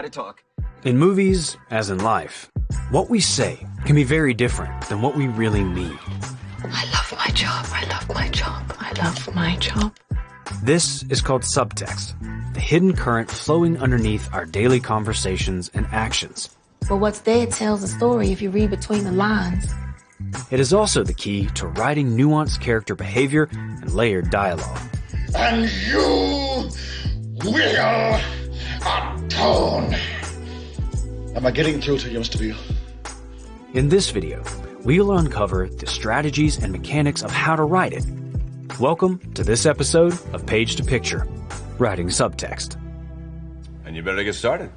to talk. In movies, as in life, what we say can be very different than what we really mean. I love my job, I love my job, I love my job. This is called subtext, the hidden current flowing underneath our daily conversations and actions. But what's there tells a story if you read between the lines. It is also the key to writing nuanced character behavior and layered dialogue. And you will atone. Am I getting through to you, Mr. Beale? In this video, we'll uncover the strategies and mechanics of how to write it. Welcome to this episode of Page to Picture, Writing Subtext. And you better get started.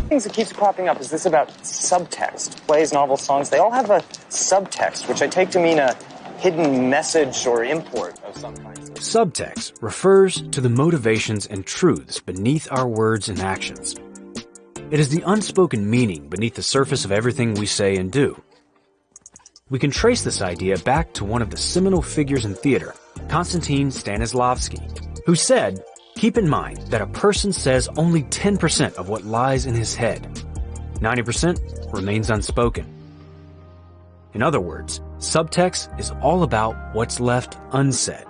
Things that keeps popping up is this about subtext. Plays, novels, songs, they all have a subtext, which I take to mean a hidden message or import of some kind. Subtext refers to the motivations and truths beneath our words and actions. It is the unspoken meaning beneath the surface of everything we say and do. We can trace this idea back to one of the seminal figures in theater, Konstantin Stanislavski, who said, "Keep in mind that a person says only 10% of what lies in his head. 90% remains unspoken." In other words, subtext is all about what's left unsaid.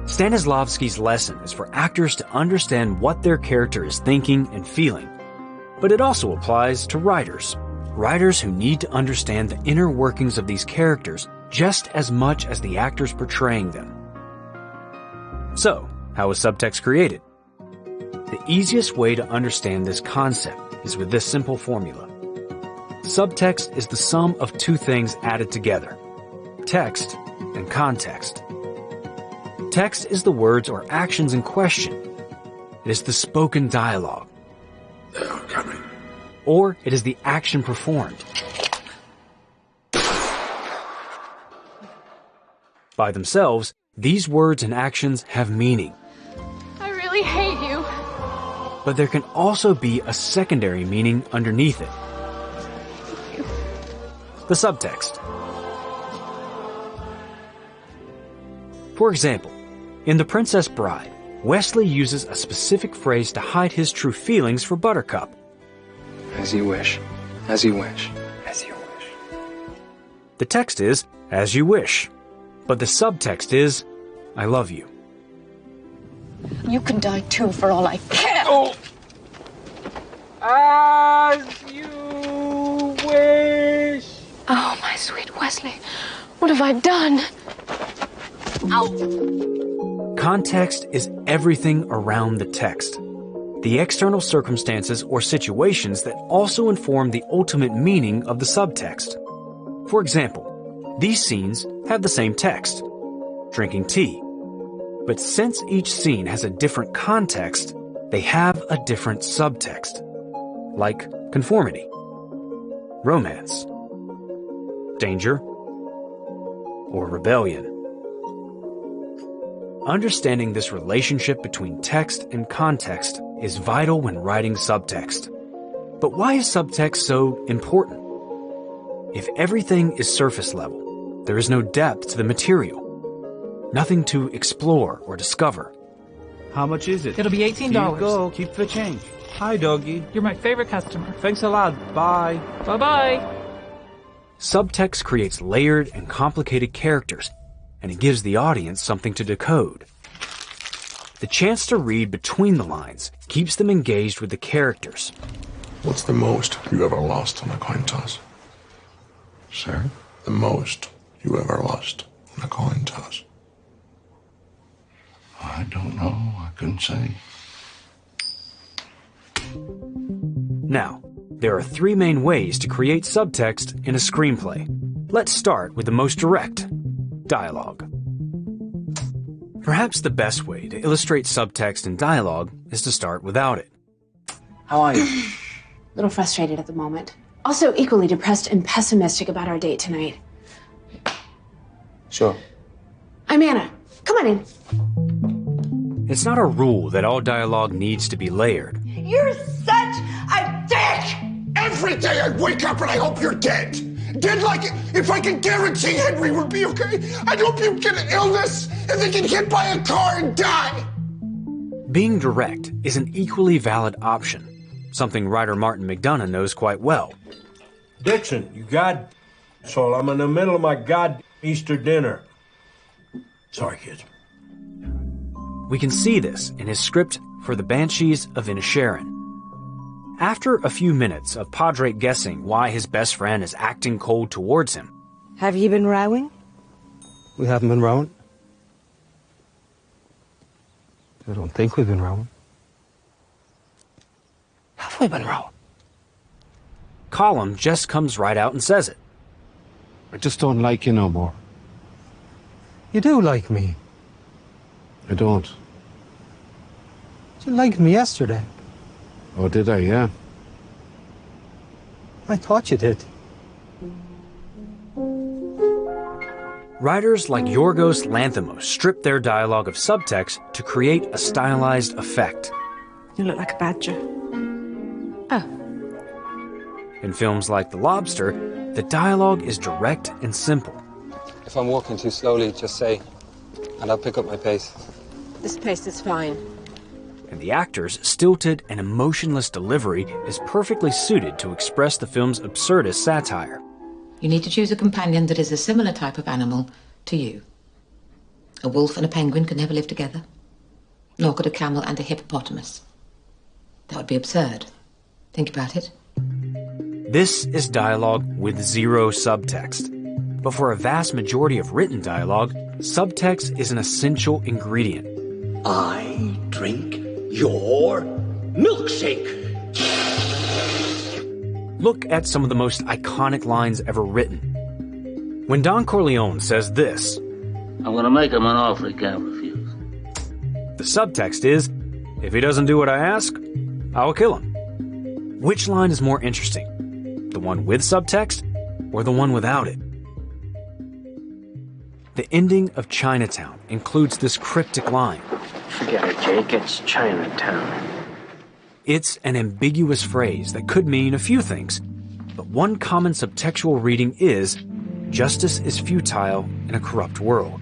Stanislavski's lesson is for actors to understand what their character is thinking and feeling, but it also applies to writers. Writers who need to understand the inner workings of these characters just as much as the actors portraying them. So, how is subtext created? The easiest way to understand this concept is with this simple formula. Subtext is the sum of two things added together: text and context. Text is the words or actions in question. It is the spoken dialogue. They are coming. Or it is the action performed. By themselves, these words and actions have meaning. I really hate you. But there can also be a secondary meaning underneath it. The subtext. For example, in The Princess Bride, Wesley uses a specific phrase to hide his true feelings for Buttercup. As you wish, as you wish, as you wish. The text is, "as you wish," but the subtext is, "I love you." You can die too for all I care. Oh! As you wish. Oh, my sweet Wesley. What have I done? Ow. Context is everything around the text. The external circumstances or situations that also inform the ultimate meaning of the subtext. For example, these scenes have the same text, drinking tea. But since each scene has a different context, they have a different subtext, like conformity, romance, danger, or rebellion. Understanding this relationship between text and context is vital when writing subtext. But why is subtext so important? If everything is surface level, there is no depth to the material. Nothing to explore or discover. How much is it? It'll be $18. Here you go. Keep the change. Hi, doggy. You're my favorite customer. Thanks a lot. Bye. Bye-bye. Subtext creates layered and complicated characters, and it gives the audience something to decode. The chance to read between the lines keeps them engaged with the characters. What's the most you ever lost on a coin toss? Sir? The most you ever lost on a coin toss? I don't know. I couldn't say. Now, there are three main ways to create subtext in a screenplay. Let's start with the most direct: dialogue. Perhaps the best way to illustrate subtext in dialogue is to start without it. How are you? A little frustrated at the moment. Also equally depressed and pessimistic about our date tonight. Sure. I'm Anna. Come on in. It's not a rule that all dialogue needs to be layered. You're such a dick! Every day I wake up and I hope you're dead. Dead like if I could guarantee Henry would be okay. I'd hope you get an illness and then get hit by a car and die. Being direct is an equally valid option, something writer Martin McDonagh knows quite well. Dixon, you soul, I'm in the middle of my Easter dinner. Sorry, kids. We can see this in his script for The Banshees of Inisherin. After a few minutes of Padraig guessing why his best friend is acting cold towards him. Have you been rowing? We haven't been rowing. I don't think we've been rowing. Have we been rowing? Colum just comes right out and says it. I just don't like you no more. You do like me. I don't. You liked me yesterday. Oh, did I? Yeah. I thought you did. Writers like Yorgos Lanthimos strip their dialogue of subtext to create a stylized effect. You look like a badger. In films like The Lobster, the dialogue is direct and simple. If I'm walking too slowly, just say, and I'll pick up my pace. This pace is fine. And the actor's stilted and emotionless delivery is perfectly suited to express the film's absurdist satire. You need to choose a companion that is a similar type of animal to you. A wolf and a penguin could never live together. Nor could a camel and a hippopotamus. That would be absurd. Think about it. This is dialogue with zero subtext. But for a vast majority of written dialogue, subtext is an essential ingredient. I drink your milkshake. Look at some of the most iconic lines ever written. When Don Corleone says this, I'm gonna make him an offer he can't refuse. The subtext is, if he doesn't do what I ask, I will kill him. Which line is more interesting? The one with subtext or the one without it? The ending of Chinatown includes this cryptic line. Forget it, Jake. It's Chinatown. It's an ambiguous phrase that could mean a few things, but one common subtextual reading is, justice is futile in a corrupt world.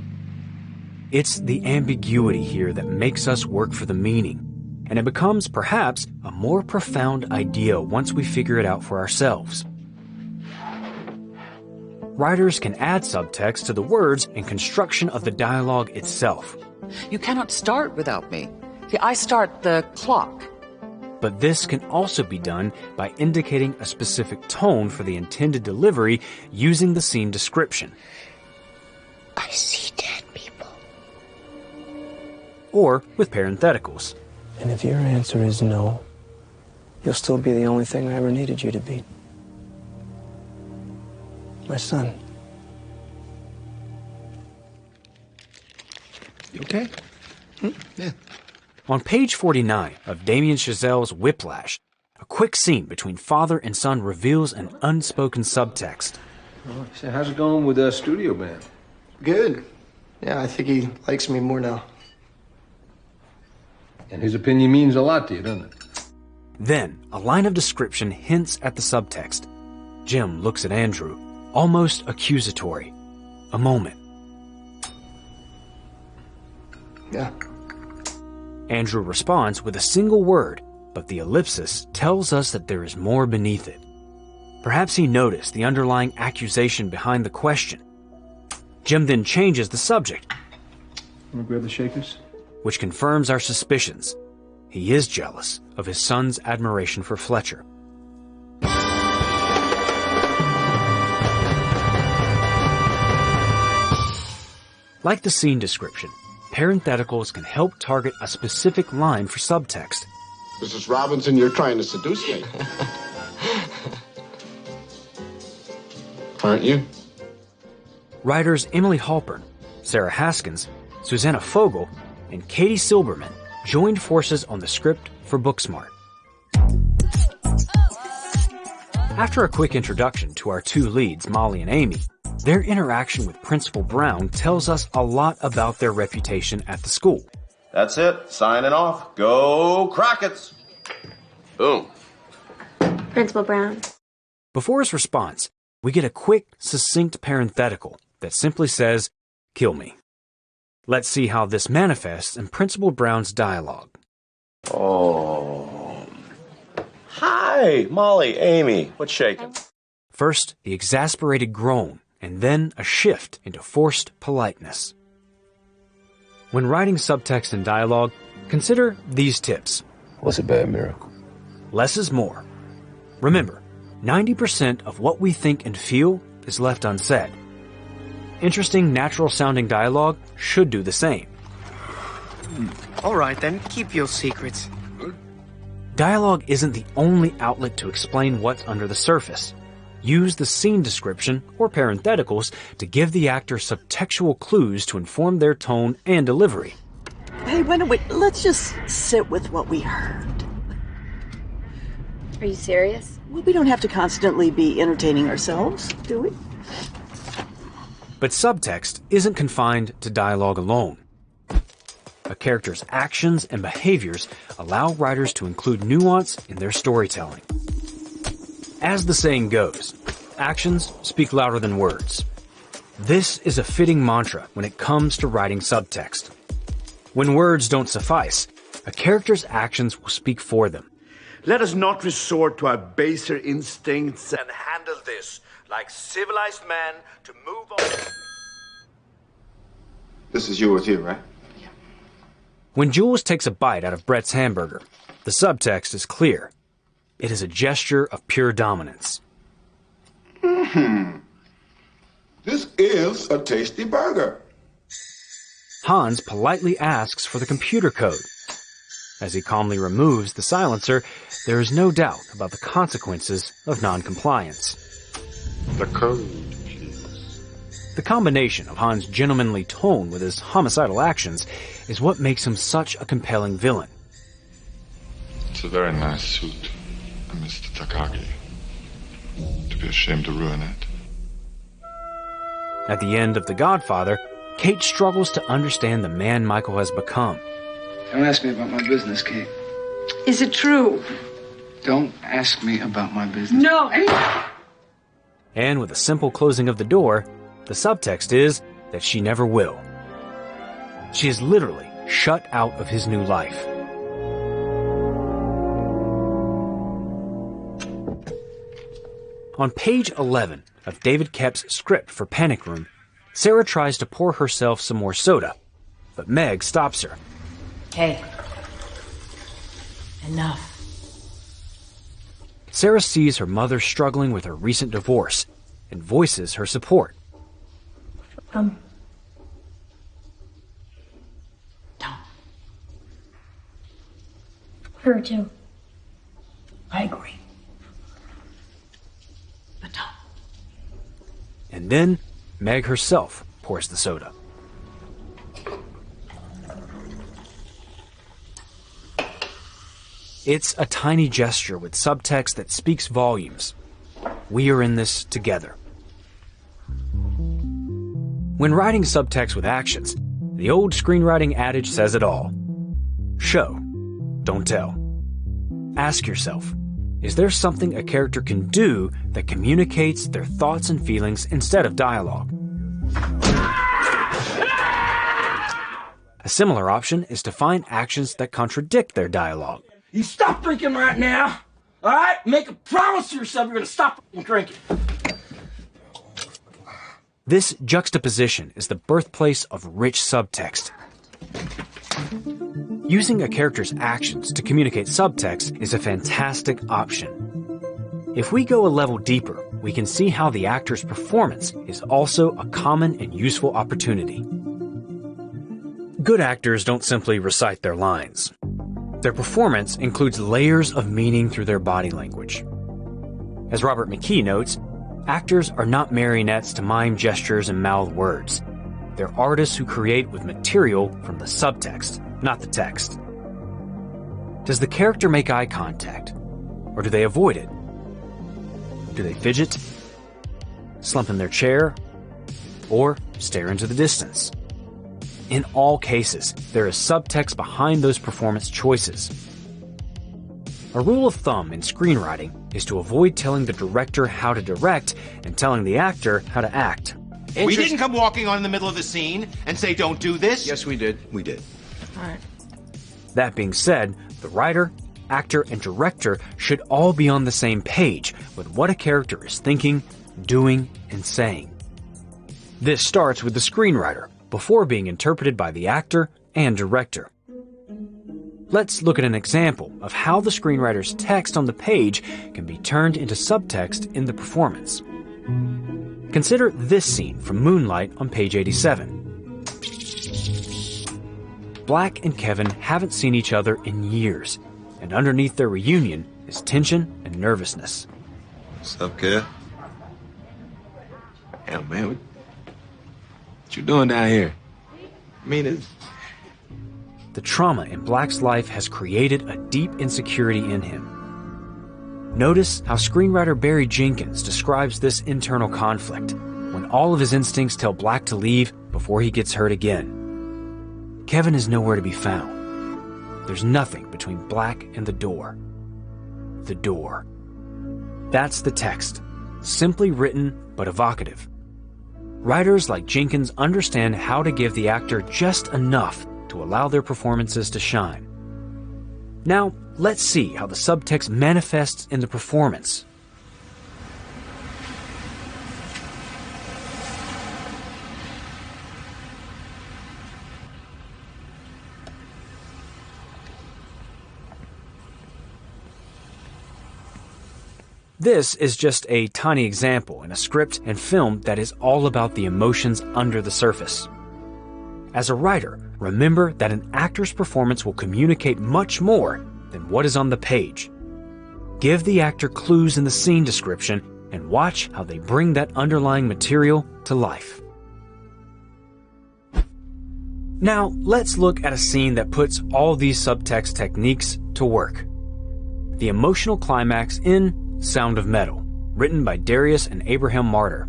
It's the ambiguity here that makes us work for the meaning, and it becomes, perhaps, a more profound idea once we figure it out for ourselves. Writers can add subtext to the words and construction of the dialogue itself. You cannot start without me. See, I start the clock. But this can also be done by indicating a specific tone for the intended delivery using the scene description. I see dead people. Or with parentheticals. And if your answer is no, you'll still be the only thing I ever needed you to be. My son. You okay? Yeah. On page 49 of Damien Chazelle's Whiplash, a quick scene between father and son reveals an unspoken subtext. Oh, so how's it going with Studio Band? Good. Yeah, I think he likes me more now. And his opinion means a lot to you, doesn't it? Then, a line of description hints at the subtext. Jim looks at Andrew, almost accusatory. A moment. Yeah. Andrew responds with a single word, but the ellipsis tells us that there is more beneath it. Perhaps he noticed the underlying accusation behind the question. Jim then changes the subject. Wanna grab the shakers? Which confirms our suspicions. He is jealous of his son's admiration for Fletcher. Like the scene description, parentheticals can help target a specific line for subtext. Mrs. Robinson, you're trying to seduce me. Aren't you? Writers Emily Halpern, Sarah Haskins, Susanna Fogel, and Katie Silberman joined forces on the script for Booksmart. After a quick introduction to our two leads, Molly and Amy, their interaction with Principal Brown tells us a lot about their reputation at the school. That's it. Signing off. Go Crockett's. Boom. Principal Brown. Before his response, we get a quick, succinct parenthetical that simply says, "Kill me." Let's see how this manifests in Principal Brown's dialogue. Oh. Hi, Molly, Amy. What's shaking? First, the exasperated groan, and then a shift into forced politeness. When writing subtext in dialogue, consider these tips. What's a bad miracle? Less is more. Remember, 90% of what we think and feel is left unsaid. Interesting, natural-sounding dialogue should do the same. All right, then, keep your secrets. Dialogue isn't the only outlet to explain what's under the surface. Use the scene description or parentheticals to give the actor subtextual clues to inform their tone and delivery. Hey, wait, let's just sit with what we heard. Are you serious? Well, we don't have to constantly be entertaining ourselves, do we? But subtext isn't confined to dialogue alone. A character's actions and behaviors allow writers to include nuance in their storytelling. As the saying goes, actions speak louder than words. This is a fitting mantra when it comes to writing subtext. When words don't suffice, a character's actions will speak for them. Let us not resort to our baser instincts and handle this like civilized men to move on. This is you with you, right? When Jules takes a bite out of Brett's hamburger, the subtext is clear. It is a gesture of pure dominance. This is a tasty burger. Hans politely asks for the computer code. As he calmly removes the silencer, there is no doubt about the consequences of non-compliance. The code. The combination of Hans' gentlemanly tone with his homicidal actions is what makes him such a compelling villain. It's a very nice suit, Mr. Takagi. To be ashamed to ruin it. At the end of The Godfather, Kate struggles to understand the man Michael has become. Don't ask me about my business, Kate. Is it true? Don't ask me about my business. No. And with a simple closing of the door, the subtext is that she never will. She is literally shut out of his new life. On page 11 of David Koepp's script for Panic Room, Sarah tries to pour herself some more soda, but Meg stops her. Hey. Enough. Sarah sees her mother struggling with her recent divorce and voices her support. Don't. Her too. I agree. But don't. And then Meg herself pours the soda. It's a tiny gesture with subtext that speaks volumes. We are in this together. When writing subtext with actions, the old screenwriting adage says it all. Show, don't tell. Ask yourself, is there something a character can do that communicates their thoughts and feelings instead of dialogue? A similar option is to find actions that contradict their dialogue. You stop drinking right now, all right? Make a promise to yourself you're going to stop drinking. This juxtaposition is the birthplace of rich subtext. Using a character's actions to communicate subtext is a fantastic option. If we go a level deeper, we can see how the actor's performance is also a common and useful opportunity. Good actors don't simply recite their lines. Their performance includes layers of meaning through their body language. As Robert McKee notes, actors are not marionettes to mime gestures and mouth words. They're artists who create with material from the subtext, not the text. Does the character make eye contact? Or do they avoid it? Do they fidget? Slump in their chair? Or stare into the distance? In all cases, there is subtext behind those performance choices. A rule of thumb in screenwriting is to avoid telling the director how to direct and telling the actor how to act. We didn't come walking on in the middle of the scene and say, don't do this. Yes, we did. We did. All right. That being said, the writer, actor, and director should all be on the same page with what a character is thinking, doing, and saying. This starts with the screenwriter, before being interpreted by the actor and director. Let's look at an example of how the screenwriter's text on the page can be turned into subtext in the performance. Consider this scene from Moonlight on page 87. Black and Kevin haven't seen each other in years, and underneath their reunion is tension and nervousness. What's up, kid? Hell, man, what you doing down here? I mean, it's... The trauma in Black's life has created a deep insecurity in him. Notice how screenwriter Barry Jenkins describes this internal conflict, when all of his instincts tell Black to leave before he gets hurt again. Kevin is nowhere to be found. There's nothing between Black and the door. The door. That's the text, simply written but evocative. Writers like Jenkins understand how to give the actor just enough to allow their performances to shine. Now, let's see how the subtext manifests in the performance. This is just a tiny example in a script and film that is all about the emotions under the surface. As a writer, remember that an actor's performance will communicate much more than what is on the page. Give the actor clues in the scene description and watch how they bring that underlying material to life. Now, let's look at a scene that puts all these subtext techniques to work. The emotional climax in Sound of Metal, written by Darius and Abraham Martyr.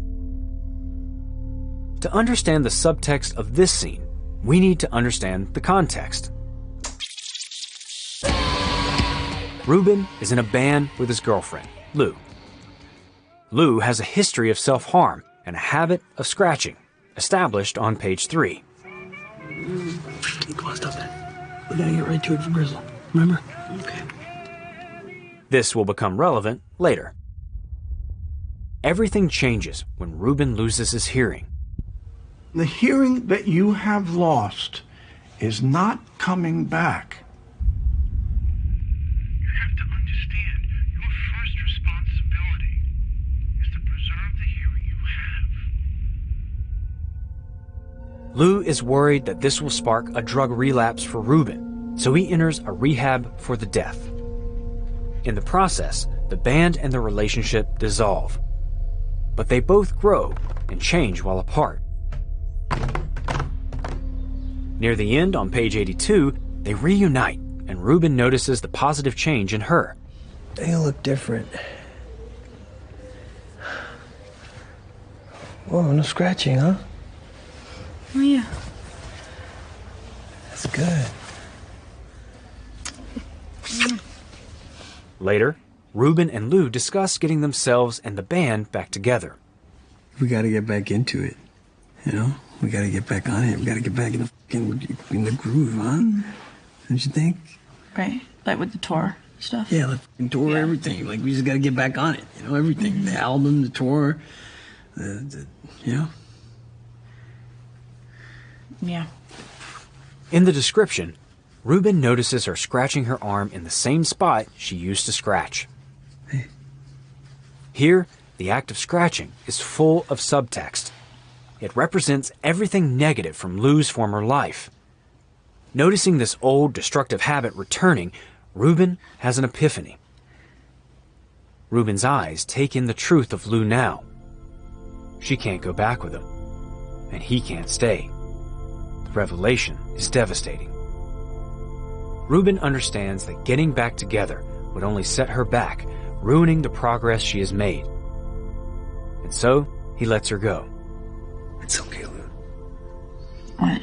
To understand the subtext of this scene, we need to understand the context. Ruben is in a band with his girlfriend, Lou. Lou has a history of self-harm and a habit of scratching, established on page 3. Come on, stop that. We gotta get right to it for Grizzle. Remember? Okay. This will become relevant later. Everything changes when Ruben loses his hearing. The hearing that you have lost is not coming back. You have to understand, your first responsibility is to preserve the hearing you have. Lou is worried that this will spark a drug relapse for Ruben, so he enters a rehab for the deaf. In the process, the band and their relationship dissolve. But they both grow and change while apart. Near the end, on page 82, they reunite, and Ruben notices the positive change in her. They look different. Whoa, no scratching, huh? Oh, yeah. That's good. Later, Ruben and Lou discuss getting themselves and the band back together. We gotta get back into it, you know? We gotta get back on it. We gotta get back in the groove, huh? Don't you think? Right, like with the tour stuff? Yeah, the tour, everything. Like, we just gotta get back on it, you know? Everything. The album, the tour, you know? Yeah. In the description, Ruben notices her scratching her arm in the same spot she used to scratch. Hey. Here, the act of scratching is full of subtext. It represents everything negative from Lou's former life. Noticing this old, destructive habit returning, Ruben has an epiphany. Ruben's eyes take in the truth of Lou now. She can't go back with him, and he can't stay. The revelation is devastating. Ruben understands that getting back together would only set her back, ruining the progress she has made. And so, he lets her go. It's okay, Lou. What?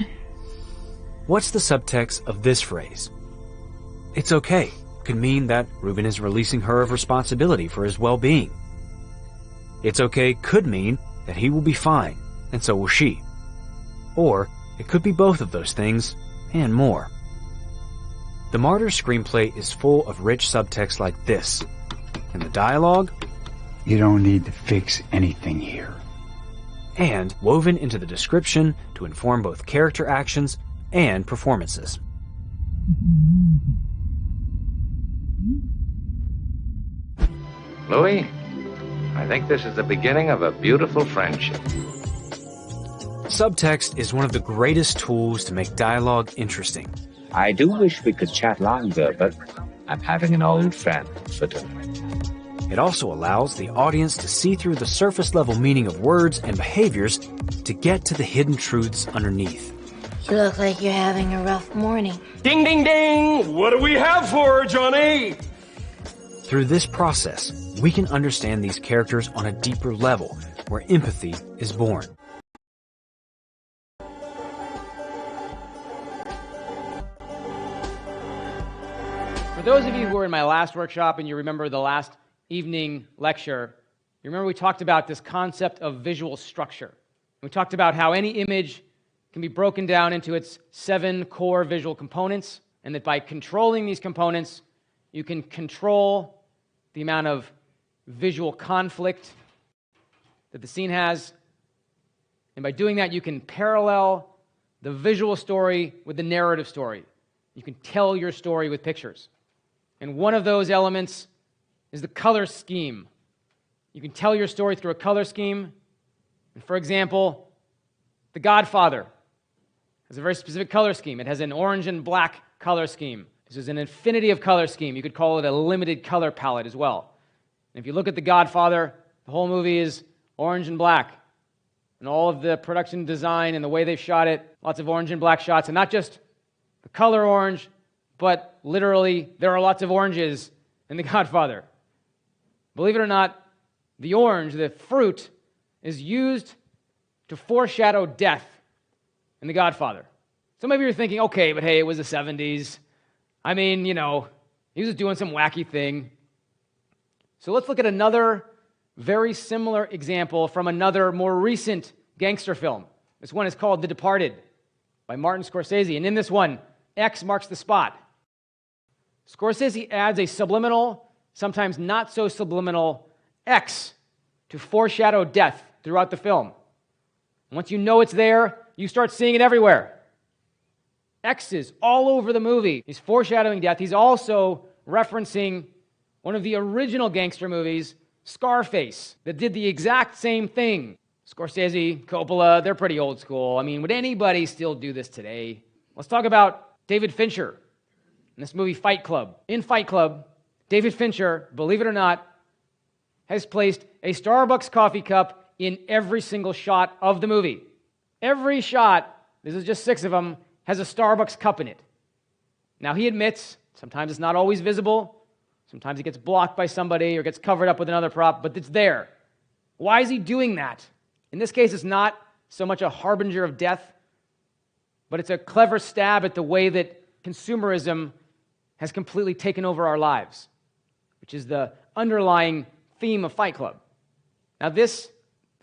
What's the subtext of this phrase? It's okay, could mean that Reuben is releasing her of responsibility for his well-being. It's okay could mean that he will be fine, and so will she. Or it could be both of those things, and more. The Martyrs screenplay is full of rich subtext like this. And the dialogue? You don't need to fix anything here. And woven into the description to inform both character actions and performances. Louis, I think this is the beginning of a beautiful friendship. Subtext is one of the greatest tools to make dialogue interesting. I do wish we could chat longer, but I'm having an old friend for dinner. It also allows the audience to see through the surface-level meaning of words and behaviors to get to the hidden truths underneath. You look like you're having a rough morning. Ding, ding, ding! What do we have for her, Johnny? Through this process, we can understand these characters on a deeper level, where empathy is born. For those of you who were in my last workshop and you remember the last evening lecture, you remember we talked about this concept of visual structure. We talked about how any image can be broken down into its 7 core visual components, and that by controlling these components, you can control the amount of visual conflict that the scene has. And by doing that, you can parallel the visual story with the narrative story. You can tell your story with pictures. And one of those elements is the color scheme. You can tell your story through a color scheme. And for example, The Godfather has a very specific color scheme. It has an orange and black color scheme. This is an infinity of color scheme. You could call it a limited color palette as well. And if you look at The Godfather, the whole movie is orange and black. And all of the production design and the way they've shot it, lots of orange and black shots. And not just the color orange, but literally there are lots of oranges in The Godfather. Believe it or not, the orange, the fruit, is used to foreshadow death in The Godfather. So maybe you're thinking, okay, but hey, it was the 70s. I mean, you know, he was doing some wacky thing. So let's look at another very similar example from another more recent gangster film. This one is called The Departed by Martin Scorsese. And in this one, X marks the spot. Scorsese adds a subliminal, sometimes not so subliminal, X to foreshadow death throughout the film. Once you know it's there, you start seeing it everywhere. X's all over the movie. He's foreshadowing death. He's also referencing one of the original gangster movies, Scarface, that did the exact same thing. Scorsese, Coppola, they're pretty old school. I mean, would anybody still do this today? Let's talk about David Fincher in this movie Fight Club. In Fight Club, David Fincher, believe it or not, has placed a Starbucks coffee cup in every single shot of the movie. Every shot, this is just 6 of them, has a Starbucks cup in it. Now he admits, sometimes it's not always visible, sometimes it gets blocked by somebody or gets covered up with another prop, but it's there. Why is he doing that? In this case, it's not so much a harbinger of death, but it's a clever stab at the way that consumerism has completely taken over our lives, which is the underlying theme of Fight Club. Now this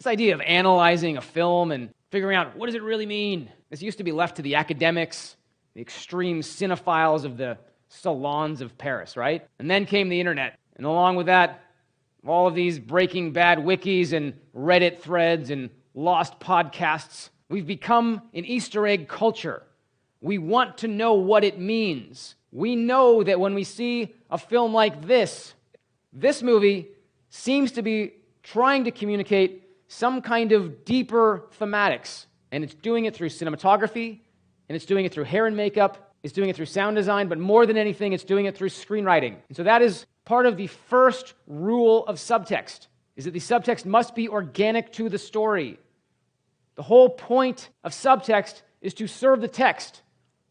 idea of analyzing a film and figuring out what does it really mean, this used to be left to the academics, the extreme cinephiles of the salons of Paris, right? And then came the internet. And along with that, all of these Breaking Bad wikis and Reddit threads and lost podcasts. We've become an Easter egg culture. We want to know what it means. We know that when we see a film like this movie seems to be trying to communicate some kind of deeper thematics. And it's doing it through cinematography, and it's doing it through hair and makeup, it's doing it through sound design, but more than anything, it's doing it through screenwriting. And so that is part of the first rule of subtext, is that the subtext must be organic to the story. The whole point of subtext is to serve the text.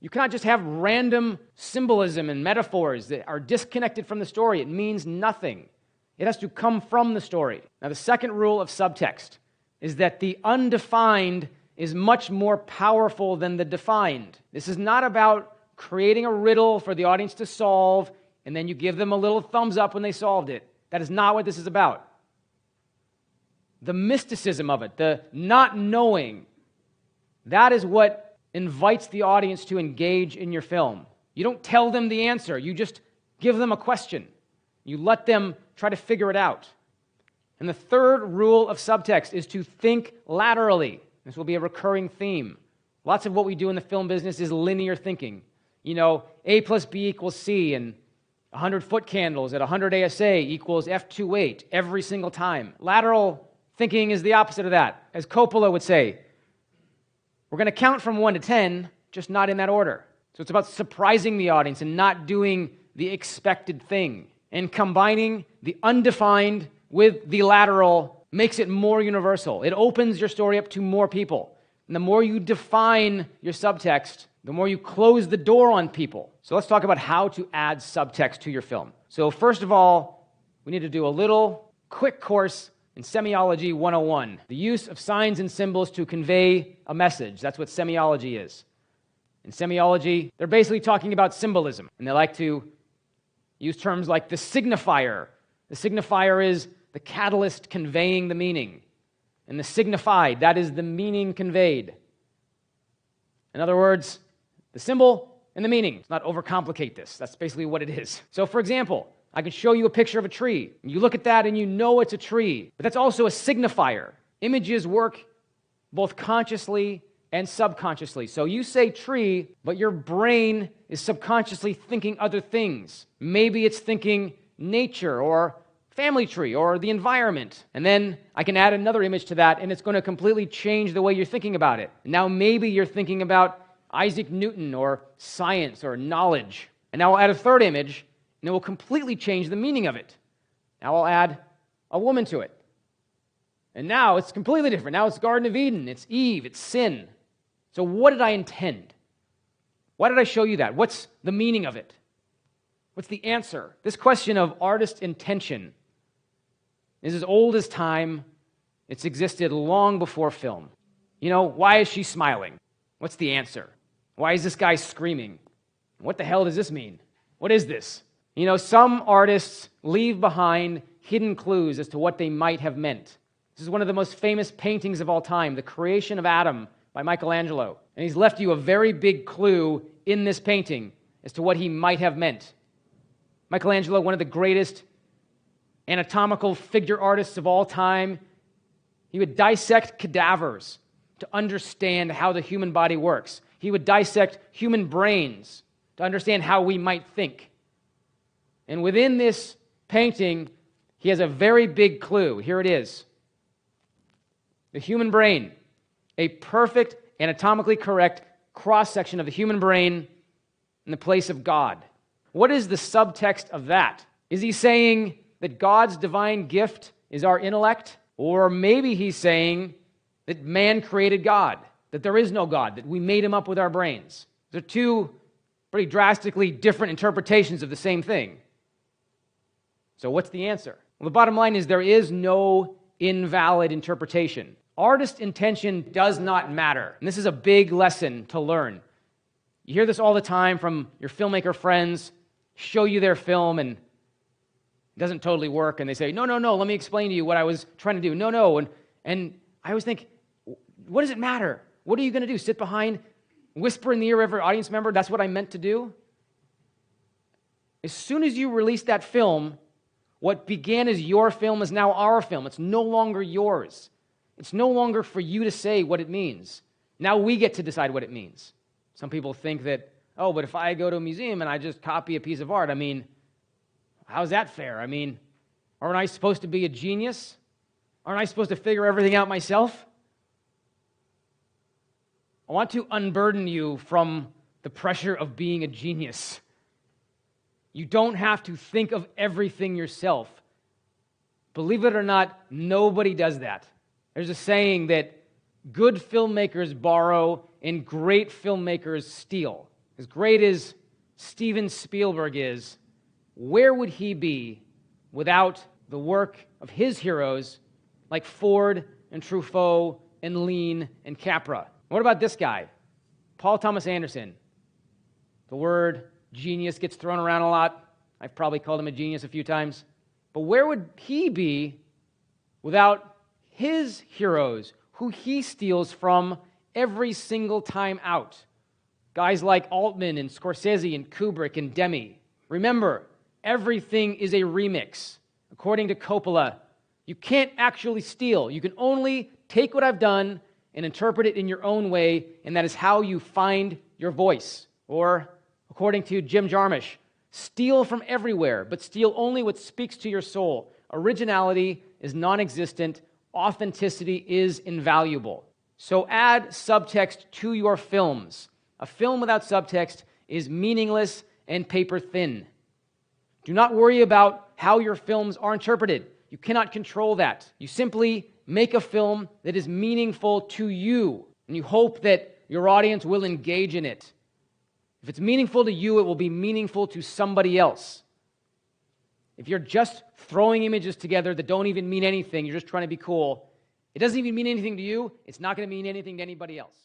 You cannot just have random symbolism and metaphors that are disconnected from the story. It means nothing. It has to come from the story. Now, the second rule of subtext is that the undefined is much more powerful than the defined. This is not about creating a riddle for the audience to solve. and then you give them a little thumbs up when they solved it. That is not what this is about. The mysticism of it, the not knowing, that is what invites the audience to engage in your film. You don't tell them the answer. You just give them a question. You let them try to figure it out. And the third rule of subtext is to think laterally. This will be a recurring theme. Lots of what we do in the film business is linear thinking. You know, A plus B equals C, and 100 foot candles at 100 ASA equals F28 every single time. Lateral thinking is the opposite of that. As Coppola would say, we're going to count from 1 to 10, just not in that order. So it's about surprising the audience and not doing the expected thing. And combining the undefined with the lateral makes it more universal. It opens your story up to more people. And the more you define your subtext, the more you close the door on people. So let's talk about how to add subtext to your film. So first of all, we need to do a little quick course in Semiology 101. The use of signs and symbols to convey a message. That's what semiology is. In semiology, they're basically talking about symbolism. And they like to use terms like the signifier. The signifier is the catalyst conveying the meaning. And the signified, that is the meaning conveyed. In other words, the symbol and the meaning. Let's not overcomplicate this. That's basically what it is. So for example, I can show you a picture of a tree. You look at that and you know it's a tree. But that's also a signifier. Images work both consciously and subconsciously. So you say tree, but your brain is subconsciously thinking other things. Maybe it's thinking nature or family tree or the environment. And then I can add another image to that, and it's going to completely change the way you're thinking about it. Now maybe you're thinking about Isaac Newton or science or knowledge. And now I'll add a third image, and it will completely change the meaning of it. Now I'll add a woman to it. And now it's completely different. Now it's Garden of Eden, it's Eve, it's sin. So what did I intend? Why did I show you that? What's the meaning of it? What's the answer? This question of artist intention is as old as time. It's existed long before film. You know, why is she smiling? What's the answer? Why is this guy screaming? What the hell does this mean? What is this? You know, some artists leave behind hidden clues as to what they might have meant. This is one of the most famous paintings of all time, The Creation of Adam by Michelangelo. And he's left you a very big clue in this painting as to what he might have meant. Michelangelo, one of the greatest anatomical figure artists of all time, he would dissect cadavers to understand how the human body works. He would dissect human brains to understand how we might think. And within this painting, he has a very big clue. Here it is. The human brain, a perfect, anatomically correct cross-section of the human brain in the place of God. What is the subtext of that? Is he saying that God's divine gift is our intellect? Or maybe he's saying that man created God, that there is no God, that we made him up with our brains. They're two pretty drastically different interpretations of the same thing. So what's the answer? Well, the bottom line is there is no invalid interpretation. Artist intention does not matter. And this is a big lesson to learn. You hear this all the time from your filmmaker friends, show you their film and it doesn't totally work, and they say, no, let me explain to you what I was trying to do. No. And I always think, what does it matter? What are you going to do? Sit behind, whisper in the ear of every audience member, that's what I meant to do? As soon as you release that film, what began as your film is now our film. It's no longer yours. It's no longer for you to say what it means. Now we get to decide what it means. Some people think that, oh, but if I go to a museum and I just copy a piece of art, I mean, how's that fair? I mean, aren't I supposed to be a genius? Aren't I supposed to figure everything out myself? I want to unburden you from the pressure of being a genius. You don't have to think of everything yourself. Believe it or not, nobody does that. There's a saying that good filmmakers borrow and great filmmakers steal. As great as Steven Spielberg is, where would he be without the work of his heroes like Ford and Truffaut and Lean and Capra? What about this guy, Paul Thomas Anderson? The word genius gets thrown around a lot. I've probably called him a genius a few times. But where would he be without his heroes, who he steals from every single time out? Guys like Altman and Scorsese and Kubrick and Demme. Remember, everything is a remix. According to Coppola, you can't actually steal. You can only take what I've done and interpret it in your own way, and that is how you find your voice. Or, according to Jim Jarmusch, steal from everywhere, but steal only what speaks to your soul. Originality is non-existent. Authenticity is invaluable. So add subtext to your films. A film without subtext is meaningless and paper thin. Do not worry about how your films are interpreted. You cannot control that. You simply make a film that is meaningful to you, and you hope that your audience will engage in it. If it's meaningful to you, it will be meaningful to somebody else. If you're just throwing images together that don't even mean anything, you're just trying to be cool, it doesn't even mean anything to you, it's not going to mean anything to anybody else.